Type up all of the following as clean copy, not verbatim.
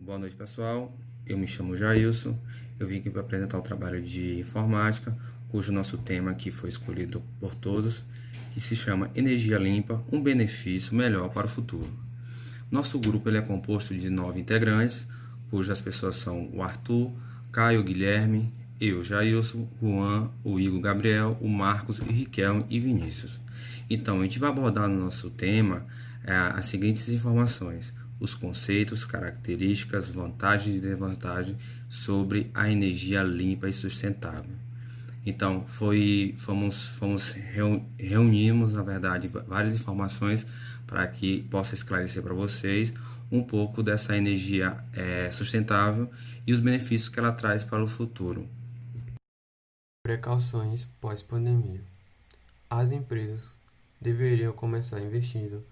Boa noite, pessoal. Eu me chamo Jailson. Eu vim aqui para apresentar o trabalho de informática, cujo nosso tema aqui foi escolhido por todos, que se chama Energia Limpa, um benefício melhor para o futuro. Nosso grupo ele é composto de 9 integrantes, cujas pessoas são o Arthur, Caio, Guilherme, eu, Jailson, Juan, o Igor, Gabriel, o Marcos, o Riquelme e Vinícius. Então, a gente vai abordar no nosso tema as seguintes informações: os conceitos, características, vantagens e desvantagens sobre a energia limpa e sustentável. Então, reunimos, na verdade, várias informações para que possa esclarecer para vocês um pouco dessa energia sustentável e os benefícios que ela traz para o futuro. Precauções pós-pandemia. As empresas deveriam começar investindo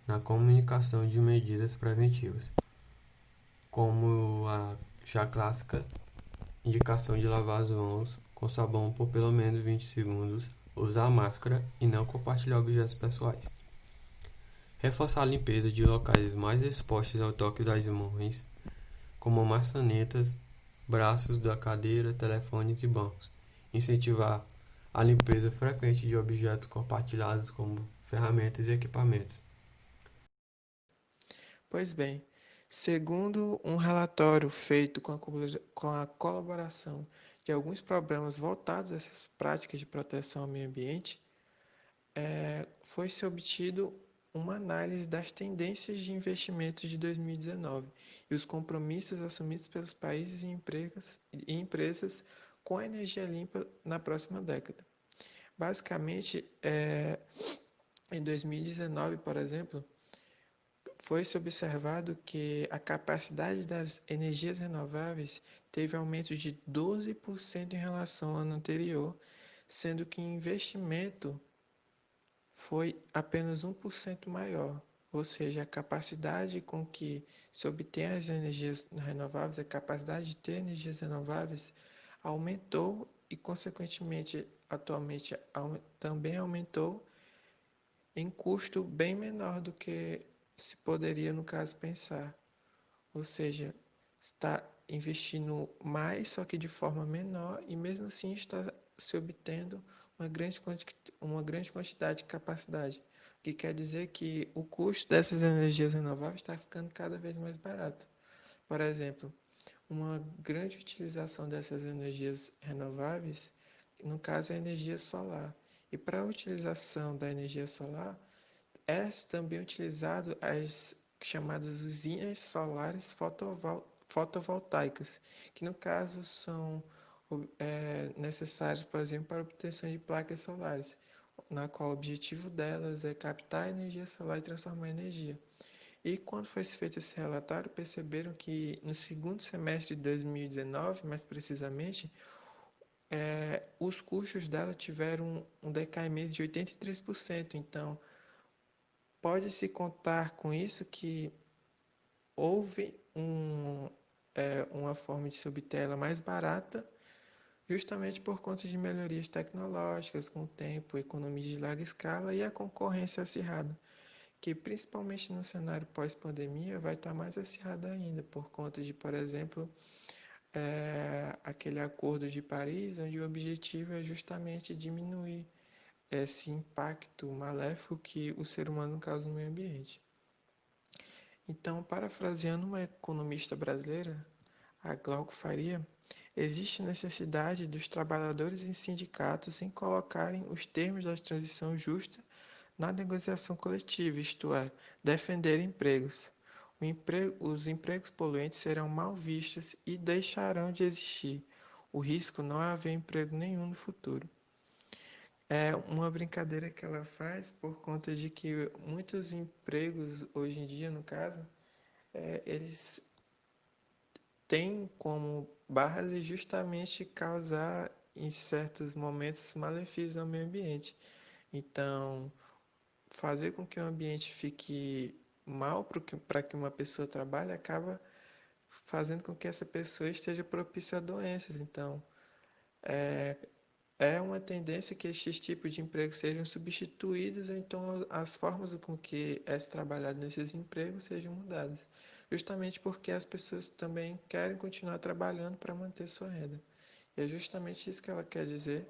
na comunicação de medidas preventivas, como a já clássica indicação de lavar as mãos com sabão por pelo menos 20 segundos, usar máscara e não compartilhar objetos pessoais. Reforçar a limpeza de locais mais expostos ao toque das mãos, como maçanetas, braços da cadeira, telefones e bancos. Incentivar a limpeza frequente de objetos compartilhados, como ferramentas e equipamentos. Pois bem, segundo um relatório feito com a colaboração de alguns programas voltados a essas práticas de proteção ao meio ambiente, foi-se obtido uma análise das tendências de investimentos de 2019 e os compromissos assumidos pelos países e empresas com a energia limpa na próxima década. Basicamente, em 2019, por exemplo, foi-se observado que a capacidade das energias renováveis teve aumento de 12% em relação ao ano anterior, sendo que o investimento foi apenas 1% maior, ou seja, a capacidade com que se obtém as energias renováveis, a capacidade de ter energias renováveis aumentou e, consequentemente, atualmente também aumentou em custo bem menor do que se poderia, no caso, pensar. Ou seja, está investindo mais, só que de forma menor, e mesmo assim está se obtendo uma grande quantidade de capacidade. O que quer dizer que o custo dessas energias renováveis está ficando cada vez mais barato. Por exemplo, uma grande utilização dessas energias renováveis, no caso, é a energia solar. E para a utilização da energia solar, é também utilizado as chamadas usinas solares fotovoltaicas, que no caso são necessárias, por exemplo, para a obtenção de placas solares, na qual o objetivo delas é captar a energia solar e transformar em energia. E quando foi feito esse relatório, perceberam que no segundo semestre de 2019, mais precisamente, os custos dela tiveram um decaimento de 83%. Então, pode-se contar com isso que houve uma forma de se obter ela mais barata, justamente por conta de melhorias tecnológicas com o tempo, economia de larga escala e a concorrência acirrada, que principalmente no cenário pós-pandemia vai estar mais acirrada ainda, por conta de, por exemplo, aquele acordo de Paris, onde o objetivo é justamente diminuir esse impacto maléfico que o ser humano causa no meio ambiente. Então, parafraseando uma economista brasileira, a Glauco Faria, existe necessidade dos trabalhadores e sindicatos em colocarem os termos da transição justa na negociação coletiva, isto é, defender empregos. Os empregos poluentes serão mal vistos e deixarão de existir. O risco não é haver emprego nenhum no futuro. É uma brincadeira que ela faz por conta de que muitos empregos, hoje em dia, no caso, eles têm como base justamente causar, em certos momentos, malefícios ao meio ambiente. Então, fazer com que o ambiente fique mal para que uma pessoa trabalhe acaba fazendo com que essa pessoa esteja propícia a doenças. Então, é uma tendência que estes tipos de empregos sejam substituídos, ou então as formas com que é trabalhado nesses empregos sejam mudadas, justamente porque as pessoas também querem continuar trabalhando para manter sua renda. E é justamente isso que ela quer dizer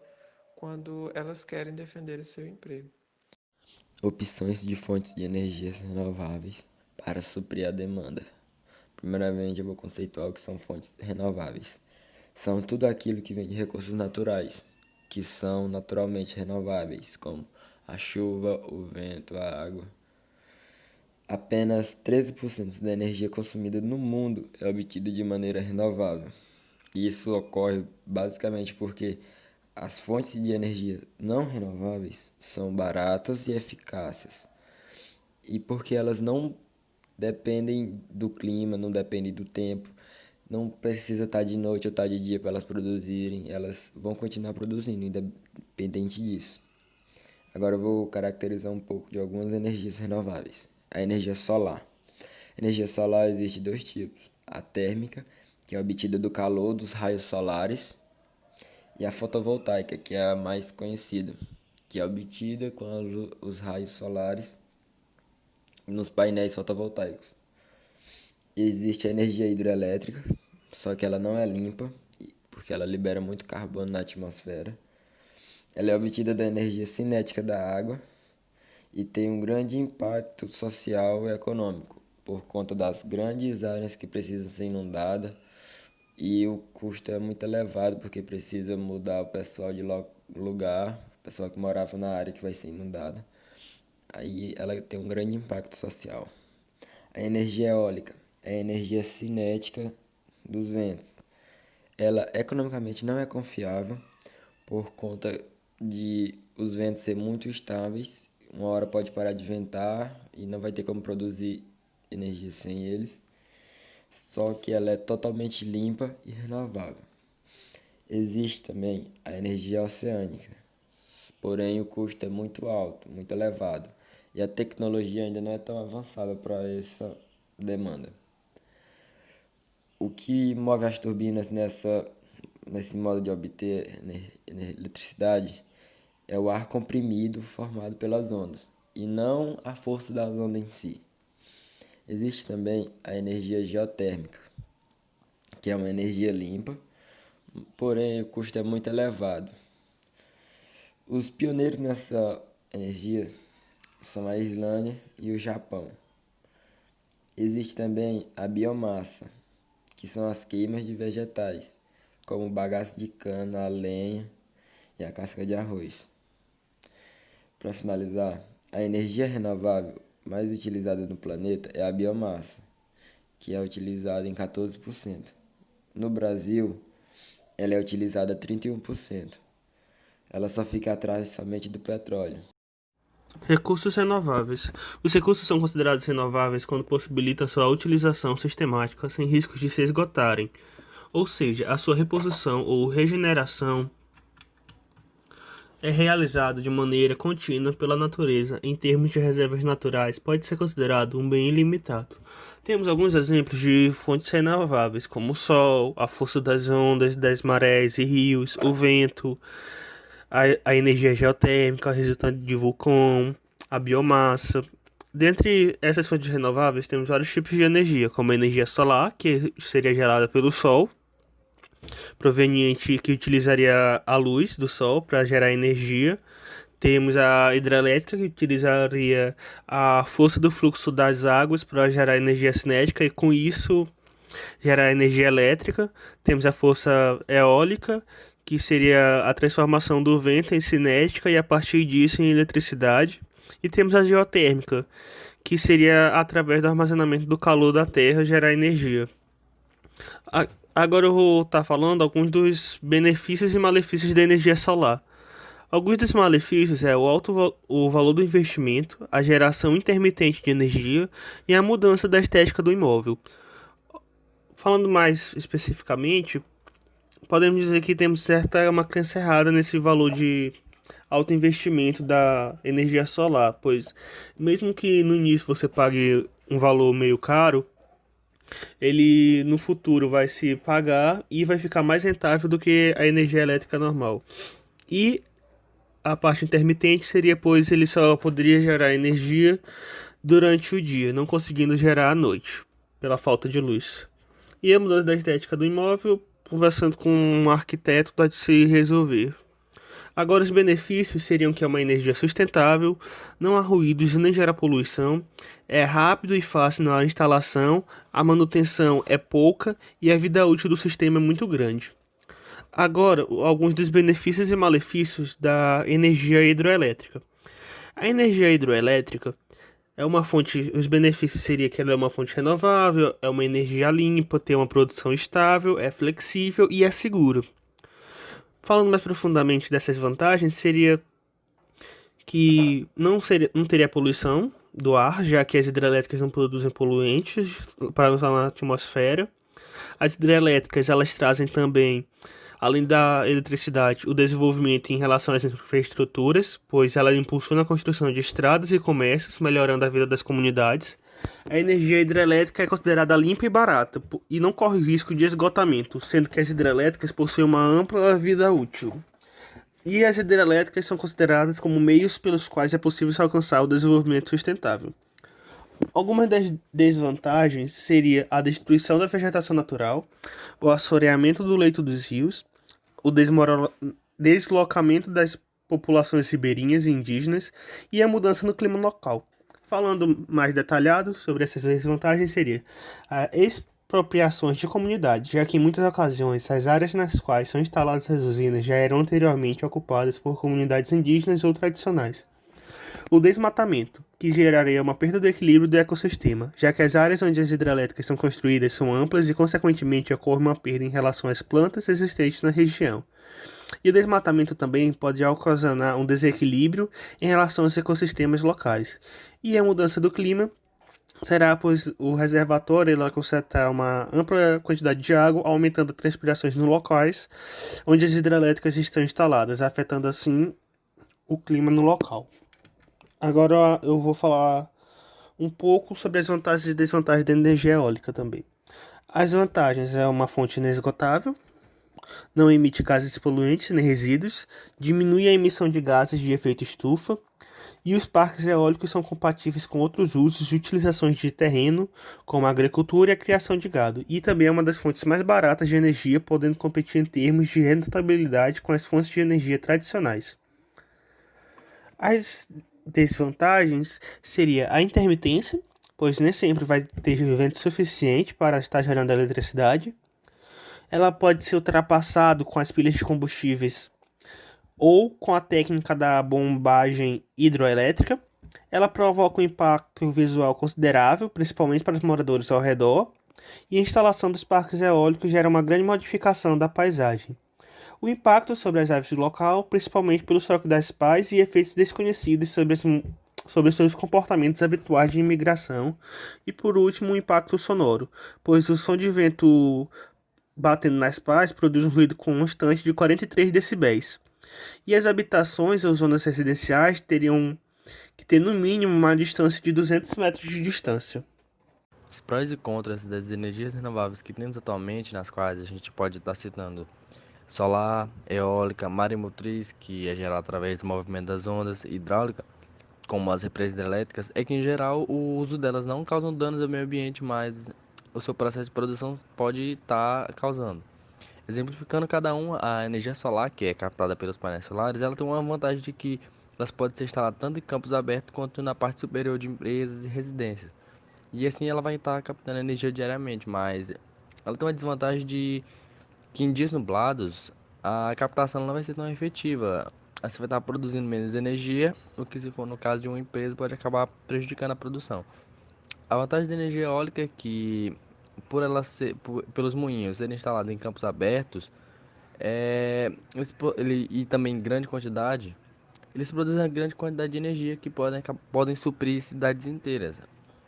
quando elas querem defender o seu emprego. Opções de fontes de energias renováveis para suprir a demanda. Primeiramente, eu vou conceituar o que são fontes renováveis. São tudo aquilo que vem de recursos naturais, que são naturalmente renováveis, como a chuva, o vento, a água. Apenas 13% da energia consumida no mundo é obtida de maneira renovável. Isso ocorre basicamente porque as fontes de energia não renováveis são baratas e eficazes, e porque elas não dependem do clima, não dependem do tempo, não precisa estar de noite ou estar de dia para elas produzirem, elas vão continuar produzindo, independente disso. Agora eu vou caracterizar um pouco de algumas energias renováveis. A energia solar. A energia solar existe dois tipos: a térmica, que é obtida do calor dos raios solares, e a fotovoltaica, que é a mais conhecida, que é obtida com os raios solares nos painéis fotovoltaicos. Existe a energia hidrelétrica, só que ela não é limpa, porque ela libera muito carbono na atmosfera. Ela é obtida da energia cinética da água e tem um grande impacto social e econômico, por conta das grandes áreas que precisam ser inundadas, e o custo é muito elevado porque precisa mudar o pessoal de lugar, o pessoal que morava na área que vai ser inundada. Aí ela tem um grande impacto social. A energia eólica é a energia cinética dos ventos. Ela economicamente não é confiável por conta de os ventos ser muito estáveis. Uma hora pode parar de ventar e não vai ter como produzir energia sem eles. Só que ela é totalmente limpa e renovável. Existe também a energia oceânica, porém o custo é muito alto, muito elevado, e a tecnologia ainda não é tão avançada para essa demanda. O que move as turbinas nesse modo de obter eletricidade é o ar comprimido formado pelas ondas, e não a força das ondas em si. Existe também a energia geotérmica, que é uma energia limpa, porém o custo é muito elevado. Os pioneiros nessa energia são a Islândia e o Japão. Existe também a biomassa, que são as queimas de vegetais, como o bagaço de cana, a lenha e a casca de arroz. Para finalizar, a energia renovável mais utilizada no planeta é a biomassa, que é utilizada em 14%. No Brasil, ela é utilizada 31%. Ela só fica atrás somente do petróleo. Recursos renováveis. Os recursos são considerados renováveis quando possibilitam sua utilização sistemática sem riscos de se esgotarem, ou seja, a sua reposição ou regeneração é realizada de maneira contínua pela natureza. Em termos de reservas naturais, pode ser considerado um bem ilimitado. Temos alguns exemplos de fontes renováveis, como o sol, a força das ondas, das marés e rios, o vento, a energia geotérmica resultante de vulcão, a biomassa. Dentre essas fontes renováveis, temos vários tipos de energia, como a energia solar, que seria gerada pelo sol, proveniente que utilizaria a luz do sol para gerar energia. Temos a hidrelétrica, que utilizaria a força do fluxo das águas para gerar energia cinética e com isso gerar energia elétrica. Temos a força eólica, que seria a transformação do vento em cinética e a partir disso em eletricidade. E temos a geotérmica, que seria através do armazenamento do calor da Terra gerar energia. Agora eu vou estar falando alguns dos benefícios e malefícios da energia solar. Alguns dos malefícios é o valor do investimento, a geração intermitente de energia e a mudança da estética do imóvel. Falando mais especificamente, podemos dizer que temos uma crença errada nesse valor de alto investimento da energia solar, pois mesmo que no início você pague um valor meio caro, ele no futuro vai se pagar e vai ficar mais rentável do que a energia elétrica normal. E a parte intermitente seria, pois ele só poderia gerar energia durante o dia, não conseguindo gerar à noite. pela falta de luz. E a mudança da estética do imóvel, conversando com um arquiteto, pode se resolver. Agora, os benefícios seriam que é uma energia sustentável, não há ruídos nem gera poluição, é rápido e fácil na instalação, a manutenção é pouca e a vida útil do sistema é muito grande. Agora, alguns dos benefícios e malefícios da energia hidroelétrica. A energia hidroelétrica é uma fonte, os benefícios seria que ela é uma fonte renovável, é uma energia limpa, tem uma produção estável, é flexível e é segura. Falando mais profundamente dessas vantagens, seria que não teria poluição do ar, já que as hidrelétricas não produzem poluentes para usar na atmosfera. As hidrelétricas elas trazem também, além da eletricidade, o desenvolvimento em relação às infraestruturas, pois ela impulsiona a construção de estradas e comércios, melhorando a vida das comunidades. A energia hidrelétrica é considerada limpa e barata e não corre risco de esgotamento, sendo que as hidrelétricas possuem uma ampla vida útil. E as hidrelétricas são consideradas como meios pelos quais é possível se alcançar o desenvolvimento sustentável. Algumas das desvantagens seria a destruição da vegetação natural, o assoreamento do leito dos rios, o deslocamento das populações ribeirinhas e indígenas e a mudança no clima local. Falando mais detalhado sobre essas desvantagens seria a expropriações de comunidades, já que em muitas ocasiões as áreas nas quais são instaladas as usinas já eram anteriormente ocupadas por comunidades indígenas ou tradicionais. O desmatamento, que geraria uma perda do equilíbrio do ecossistema, já que as áreas onde as hidrelétricas são construídas são amplas e, consequentemente, ocorre uma perda em relação às plantas existentes na região. E o desmatamento também pode ocasionar um desequilíbrio em relação aos ecossistemas locais. E a mudança do clima será, pois o reservatório ele concentra uma ampla quantidade de água, aumentando as transpirações nos locais onde as hidrelétricas estão instaladas, afetando assim o clima no local. Agora eu vou falar um pouco sobre as vantagens e desvantagens da energia eólica também. As vantagens é uma fonte inesgotável, não emite gases poluentes nem resíduos, diminui a emissão de gases de efeito estufa, e os parques eólicos são compatíveis com outros usos e utilizações de terreno, como a agricultura e a criação de gado, e também é uma das fontes mais baratas de energia, podendo competir em termos de rentabilidade com as fontes de energia tradicionais. As desvantagens seria a intermitência, pois nem sempre vai ter vento suficiente para estar gerando eletricidade. Ela pode ser ultrapassada com as pilhas de combustíveis ou com a técnica da bombagem hidroelétrica. Ela provoca um impacto visual considerável, principalmente para os moradores ao redor, e a instalação dos parques eólicos gera uma grande modificação da paisagem. O impacto sobre as aves do local, principalmente pelo choque das pás e efeitos desconhecidos sobre seus comportamentos habituais de imigração. E por último, o impacto sonoro, pois o som de vento batendo nas pás produz um ruído constante de 43 decibéis. E as habitações ou zonas residenciais teriam que ter no mínimo uma distância de 200 metros de distância. Os prós e contras das energias renováveis que temos atualmente, nas quais a gente pode estar citando solar, eólica, maremotriz, que é gerada através do movimento das ondas, hidráulica, como as represas hidrelétricas, é que em geral o uso delas não causam danos ao meio ambiente, mas o seu processo de produção pode estar causando. Exemplificando cada uma, a energia solar, que é captada pelos painéis solares, ela tem uma vantagem de que elas podem ser instaladas tanto em campos abertos quanto na parte superior de empresas e residências. E assim ela vai estar captando energia diariamente, mas ela tem uma desvantagem de que em dias nublados a captação não vai ser tão efetiva. Você vai estar produzindo menos energia, o que se for no caso de uma empresa pode acabar prejudicando a produção. A vantagem da energia eólica é que pelos moinhos serem instalados em campos abertos, e também em grande quantidade, eles produzem uma grande quantidade de energia que podem suprir cidades inteiras.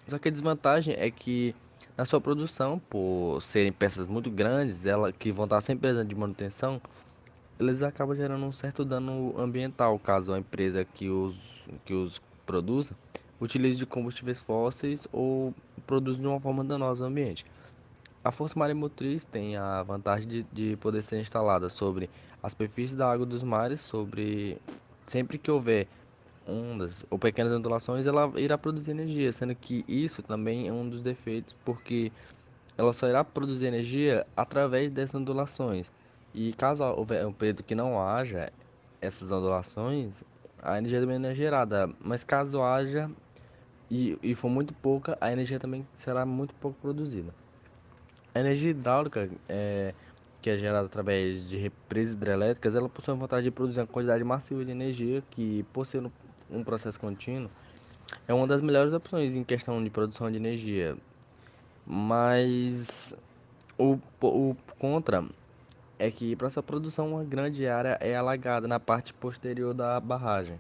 Só que a desvantagem é que na sua produção, por serem peças muito grandes, que vão estar sem precisando de manutenção, eles acabam gerando um certo dano ambiental, caso a empresa que os produza utilize de combustíveis fósseis ou produza de uma forma danosa ao ambiente. A força maremotriz tem a vantagem de poder ser instalada sobre a superfície da água dos mares, sempre que houver ondas ou pequenas ondulações, ela irá produzir energia, sendo que isso também é um dos defeitos, porque ela só irá produzir energia através dessas ondulações. E caso houver um período que não haja essas ondulações, a energia também não é gerada. Mas caso haja e for muito pouca, a energia também será muito pouco produzida. A energia hidráulica, que é gerada através de represas hidrelétricas, ela possui a vantagem de produzir uma quantidade massiva de energia que, por ser um processo contínuo, é uma das melhores opções em questão de produção de energia. Mas o contra é que para sua produção uma grande área é alagada na parte posterior da barragem,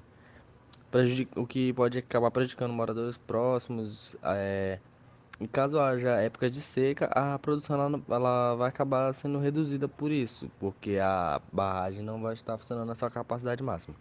o que pode acabar prejudicando moradores próximos. E caso haja épocas de seca, a produção ela vai acabar sendo reduzida por isso, porque a barragem não vai estar funcionando na sua capacidade máxima.